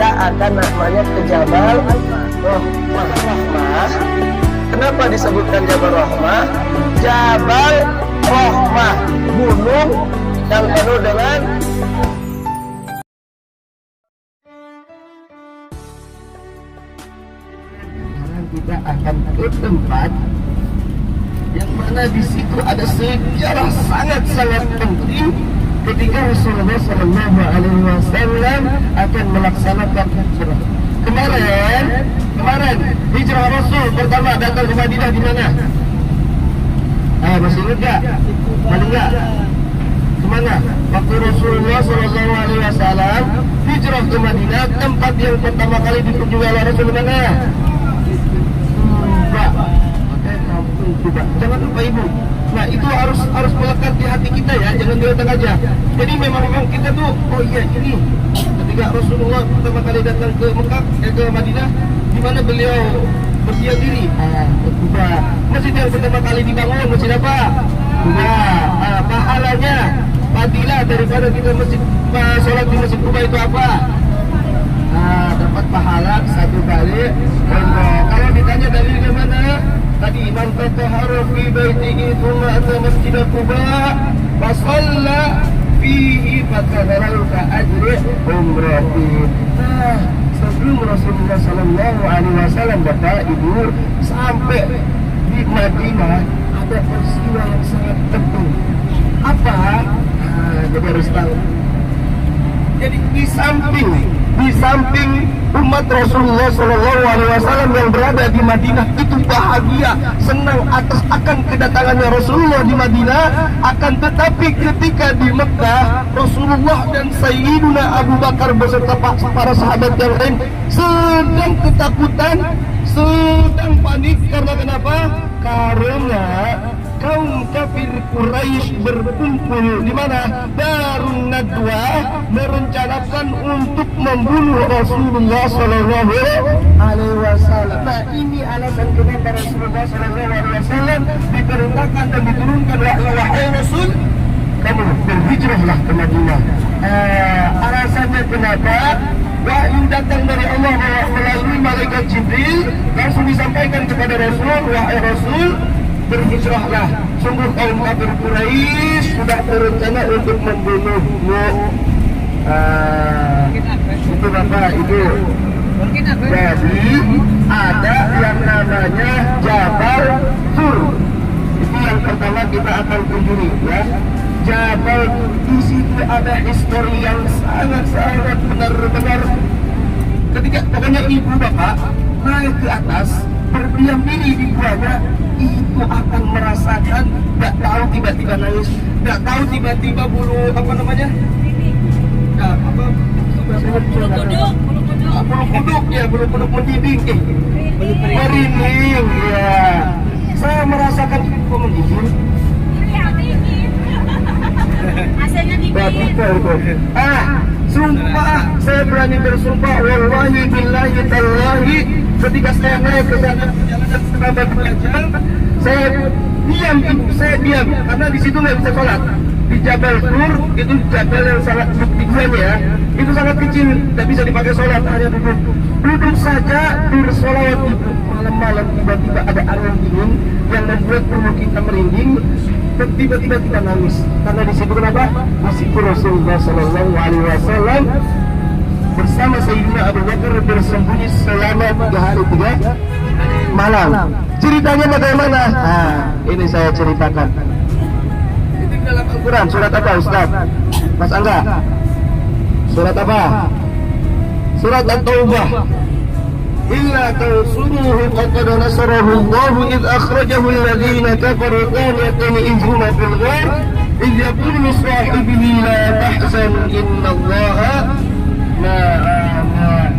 kita akan namanya ke Jabal Rahmah. Kenapa disebutkan Jabal Rahmah? Jabal Rahmah, gunung yang penuh dengan kita akan ke tempat yang mana di situ ada sejarah sangat-sangat penting ketika Rasulullah SAW akan melaksanakan hijrah. Kemarin hijrah Rasul pertama datang ke Madinah di mana? Masih ingat gak? Mana enggak? Kemana? Waktu Rasulullah SAW hijrah ke Madinah, tempat yang pertama kali dikunjungi oleh Rasul mana? Jangan lupa ibu. Nah itu harus melekat di hati kita ya, jangan diletak aja. Jadi memang kita tuh, oh iya ini ketika Rasulullah pertama kali datang ke Mekah, ke Madinah, di mana beliau berdiam diri. Kuba. Masjid yang pertama kali dibangun, masjid apa? Kuba. Pahalanya, fadilah daripada kita sholat di masjid Kuba itu apa? Dapat pahala satu kali. Kalau ditanya dalilnya mana? Tadi man tatahhara fi baitihi thumma ata masjid Quba fa shalla fihi fakana ka ajri umratin. Sebelum Rasulullah sallallahu alaihi wasallam Bapak Ibu sampai di Madinah ada peristiwa yang sangat penting. Apa? Jadi harus tahu. Jadi di samping umat Rasulullah SAW yang berada di Madinah itu bahagia, senang akan kedatangannya Rasulullah di Madinah. Akan tetapi ketika di Mekah, Rasulullah dan Sayyiduna Abu Bakar beserta para sahabat yang lain sedang ketakutan, sedang panik. Karena kenapa? Karena kaum kafir Quraisy berkumpul di mana? Darun Nadwa, merencanakan untuk membunuh Rasulullah Sallallahu Alaihi Wasallam. Nah ini alasan kenapa Rasulullah Sallallahu Alaihi Wasallam diperintahkan dan diturunkan wahai Rasul, kamu berhijrahlah ke Madinah. Alasannya kenapa? Wahyu datang dari Allah melalui malaikat Jibril, langsung disampaikan kepada Rasul, wahai Rasul, berhijrahlah, sungguh kaum kafir Quraisy sudah berencana untuk membunuhmu. Itu Bapak Ibu. Jadi ada yang namanya Jabal Sur. Itu yang pertama kita akan kunjungi ya. Jabal, di situ ada histori yang sangat-sangat benar-benar. Ketika pokoknya ibu bapak naik ke atas, berdiam diri di guanya, itu akan merasakan, gak tahu tiba-tiba nangis, gak tahu tiba-tiba bulu apa namanya, bulu kuduk ya, bulu kuduk mendiding, merinding ya. Saya merasakan kok mendiding. Sumpah, saya berani bersumpah, wallahi billahi tallahi, ketika saya naik ke sana perjalanan selama 2 jam, saya diam karena di situ nggak bisa sholat. Di Jabal Sur itu jabal yang sangat tinggi ya, itu sangat kecil, tidak bisa dipakai sholat, hanya duduk saja bersolawat. Malam-malam tiba-tiba ada angin dingin yang membuat perut kita merinding. Tiba-tiba kita nangis karena di situ kenapa? Di situ Rasulullah Sallallahu Alaihi Wasallam bersama Sayyidina Abu Bakar bersembunyi selama 3 hari 3 malam. Ceritanya bagaimana? Nah, ini saya ceritakan. Itu dalam Al-Quran. Surat apa Ustaz? Mas Angga? Surat apa? Surat At-Taubah. إلا تنصروه فقد نصره الله إذ أخرجه الذين كفروا ثانية إذ هما في الغار إذ يقول لصاحبه لا تحزن إن الله معنا.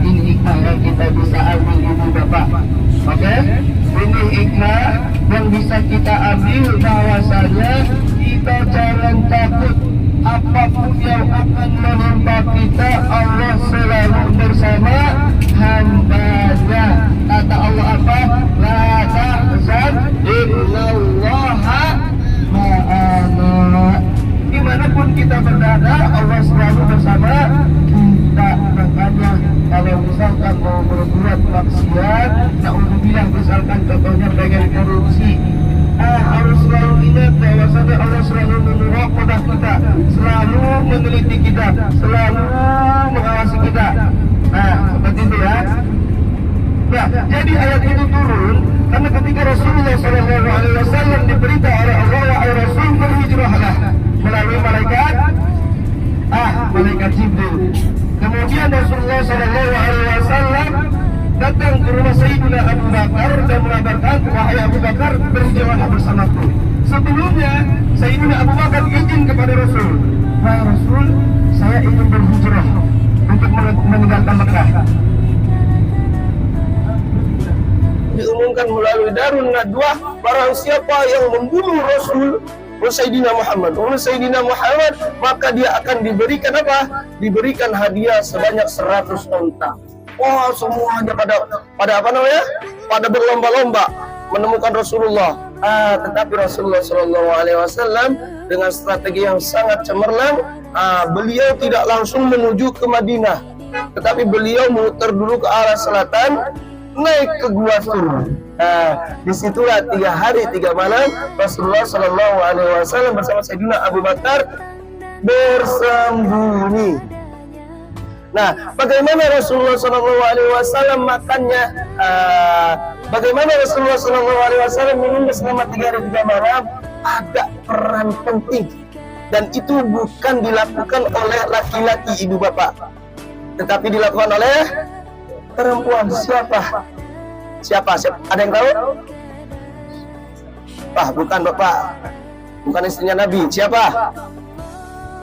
Ini hikmah yang kita bisa ambil ibu bapak. Oke? Ini hikmah yang bisa kita ambil bahwasanya kita jangan takut apapun yang akan menimpa kita, Allah selalu bersama hambanya. Kata Allah apa? La tahzan innallaha ma'ana. Dimanapun kita berada, Allah selalu bersama kita. Makanya kalau selalu mengawasi kita. Nah, seperti itu ya. Nah, jadi ayat itu turun karena ketika Rasulullah SAW diberitahu oleh Allah, wahai Rasul, berhijrahlah melalui malaikat Jibril. Kemudian Rasulullah SAW datang ke rumah Sayyidina Abu Bakar dan mengabarkan, wahai Abu Bakar, berhijrahlah bersamaku. Sebelumnya Sayyidina Abu Bakar izin kepada Rasul, wahai Rasul, saya ingin berhijrah untuk meninggalkan Mekah. Diumumkan melalui Darun Nadwah, barang siapa yang membunuh Rasul Sayyidina Muhammad, maka dia akan diberikan apa? Diberikan hadiah sebanyak 100 unta. Wah, semuanya pada apa namanya? Pada berlomba-lomba menemukan Rasulullah. Tetapi Rasulullah SAW dengan strategi yang sangat cemerlang, beliau tidak langsung menuju ke Madinah, tetapi beliau memutar dulu ke arah selatan, naik ke Gua Sur. Disitulah 3 hari 3 malam Rasulullah SAW bersama Sayyidina Abu Bakar bersembunyi. Nah, bagaimana Rasulullah SAW makannya? Bagaimana Rasulullah SAW minum selama 3 hari 3 malam? Ada peran penting, dan itu bukan dilakukan oleh laki-laki ibu bapak, tetapi dilakukan oleh perempuan. Siapa? Ada yang tahu? Bukan Bapak, bukan istrinya Nabi. Siapa?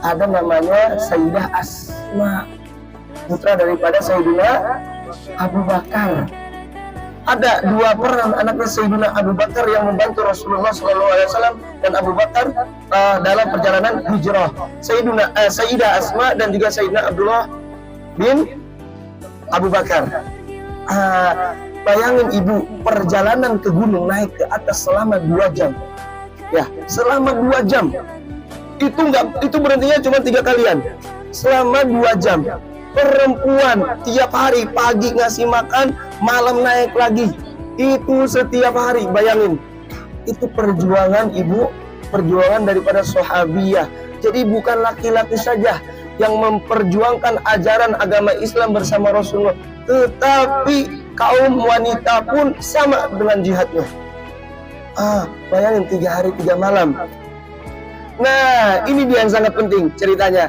Ada namanya Sayyidah Asma, putra daripada Sayyidina Abu Bakar. Ada 2 peran anaknya Sayyidina Abu Bakar yang membantu Rasulullah SAW dan Abu Bakar dalam perjalanan hijrah. Sayyidah Asma dan juga Sayyidina Abdullah bin Abu Bakar. Bayangin ibu, perjalanan ke gunung naik ke atas selama 2 jam. Ya, selama 2 jam. Itu berhentinya cuma 3 kalian. Selama 2 jam. Perempuan tiap hari pagi ngasih makan, malam naik lagi. Itu setiap hari, bayangin. Itu perjuangan ibu, perjuangan daripada sahabiyah. Jadi bukan laki-laki saja yang memperjuangkan ajaran agama Islam bersama Rasulullah, tetapi kaum wanita pun sama dengan jihadnya. Bayangin 3 hari 3 malam. Nah, ini dia yang sangat penting ceritanya.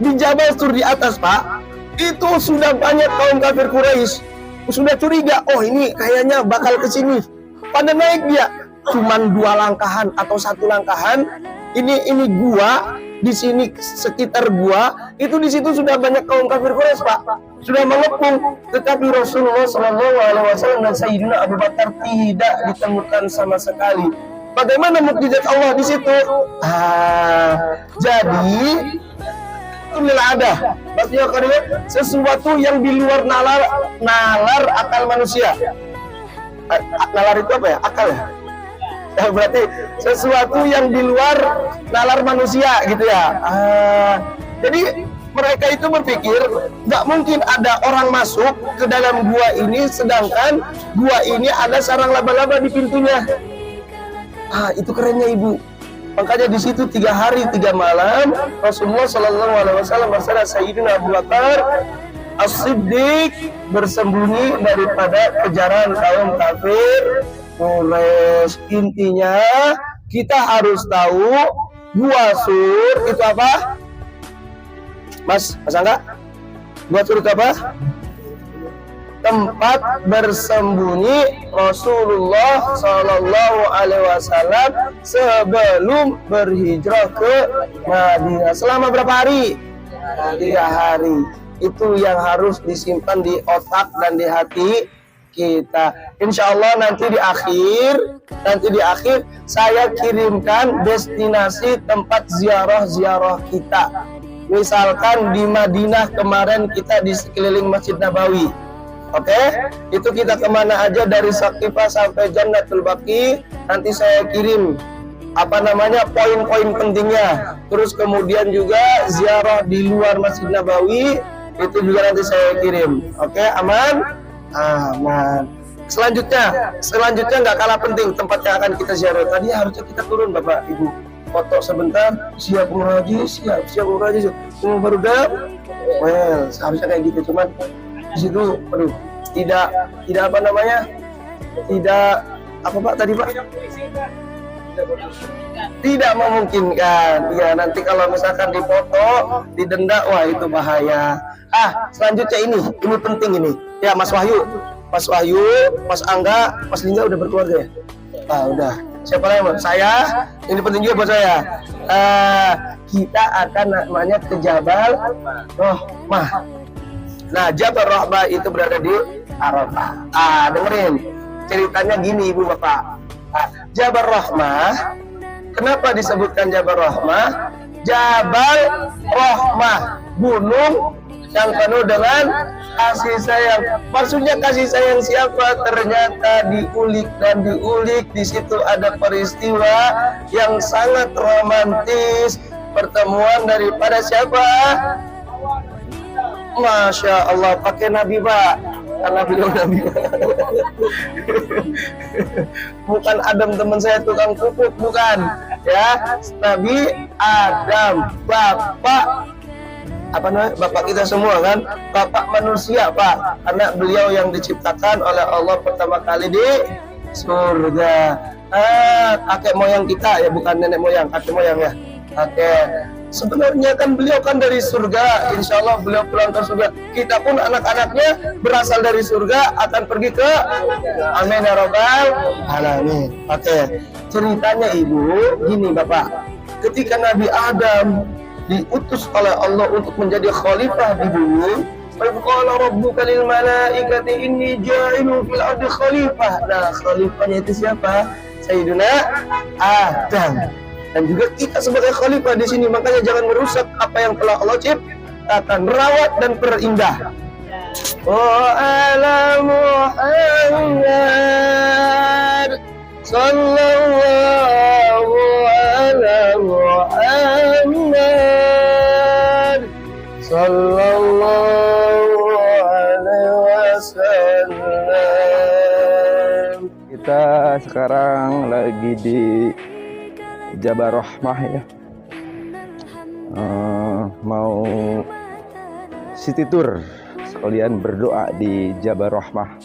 Di Jabal Sur di atas, Pak, itu sudah banyak kaum kafir Quraisy sudah curiga, oh ini kayaknya bakal ke sini. Pada naik dia, cuman 2 langkahan atau 1 langkahan. Ini gua, di sini sekitar gua, itu di situ sudah banyak kaum kafir Quraisy, Pak, sudah mengepung. Tetapi Rasulullah SAW dan Sayyidina Abu Bakar tidak ditemukan sama sekali. Bagaimana mukjizat Allah di situ? Jadi inilah ada, maksudnya sesuatu yang di luar nalar akal manusia. Nalar itu apa ya? Akal ya? Berarti sesuatu yang di luar nalar manusia gitu ya. Jadi mereka itu berpikir nggak mungkin ada orang masuk ke dalam gua ini, sedangkan gua ini ada sarang laba-laba di pintunya. Itu kerennya ibu. Makanya di situ 3 hari 3 malam Rasulullah SAW bersama Sayyidina Abu Bakar As-Siddiq bersembunyi daripada kejaran kaum kafir Quraisy. Intinya kita harus tahu Gua Sur itu apa? Mas Angga? Gua Sur itu apa? Tempat bersembunyi Rasulullah SAW sebelum berhijrah ke Madinah. Selama berapa hari? 3 hari. Itu yang harus disimpan di otak dan di hati kita. Insya Allah nanti di akhir saya kirimkan destinasi tempat ziarah kita. Misalkan di Madinah kemarin kita di sekeliling Masjid Nabawi. Oke, itu kita kemana aja dari Saqifah sampai Jannatul Baqi, nanti saya kirim poin-poin pentingnya. Terus kemudian juga ziarah di luar Masjid Nabawi, itu juga nanti saya kirim. Oke, aman? Aman. Selanjutnya nggak kalah penting tempat yang akan kita ziarah. Tadi harusnya kita turun Bapak Ibu. foto sebentar, siap mengaji, siap mengaji, semua baru well, seharusnya kayak gitu. Cuman di situ, aduh, tidak apa namanya, tidak apa Pak tadi Pak? Tidak memungkinkan. Ya nanti kalau misalkan dipoto, didenda, wah itu bahaya. Selanjutnya ini penting ini. Ya Mas Wahyu, Mas Angga, Mas Lingga udah berkeluarga ya? Udah. Siapa lagi? Saya. Ini penting juga buat saya. Kita akan namanya ke Jabal Rahmah. Nah, Jabal Rahmah itu berada di Arafah. Dengerin ceritanya gini Ibu Bapak. Jabal Rahmah, kenapa disebutkan Jabal Rahmah? Jabal Rahmah, gunung yang penuh dengan kasih sayang. Maksudnya kasih sayang siapa? Ternyata diulik. Di situ ada peristiwa yang sangat romantis, pertemuan daripada siapa? Masya Allah, pakai Nabi Pak, karena beliau Nabi. Bukan Adam teman saya tukang pupuk, bukan ya. Nabi Adam, bapak apa namanya, bapak kita semua kan, bapak manusia Pak, karena beliau yang diciptakan oleh Allah pertama kali di surga. Kakek moyang kita ya, bukan nenek moyang, kakek moyang ya. Sebenarnya kan beliau kan dari surga, insya Allah beliau pulang ke surga. Kita pun anak-anaknya berasal dari surga, akan pergi ke amin ya rabbal alamin. Ceritanya Ibu gini Bapak, ketika Nabi Adam diutus oleh Allah untuk menjadi khalifah di bumi, qala rabbuka lil malaikati inni ja'ilun fil ardi khalifah. Nah, khalifahnya itu siapa? Sayyidina Adam. Dan juga kita sebagai khalifah di sini, makanya jangan merusak apa yang telah Allah ciptakan, rawat dan perindah. Ala Muhammad sallallahu ala Muhammad sallallahu alaihi wasallam. Kita sekarang lagi di Jabal Rahmah ya, mau city tour sekalian berdoa di Jabal Rahmah.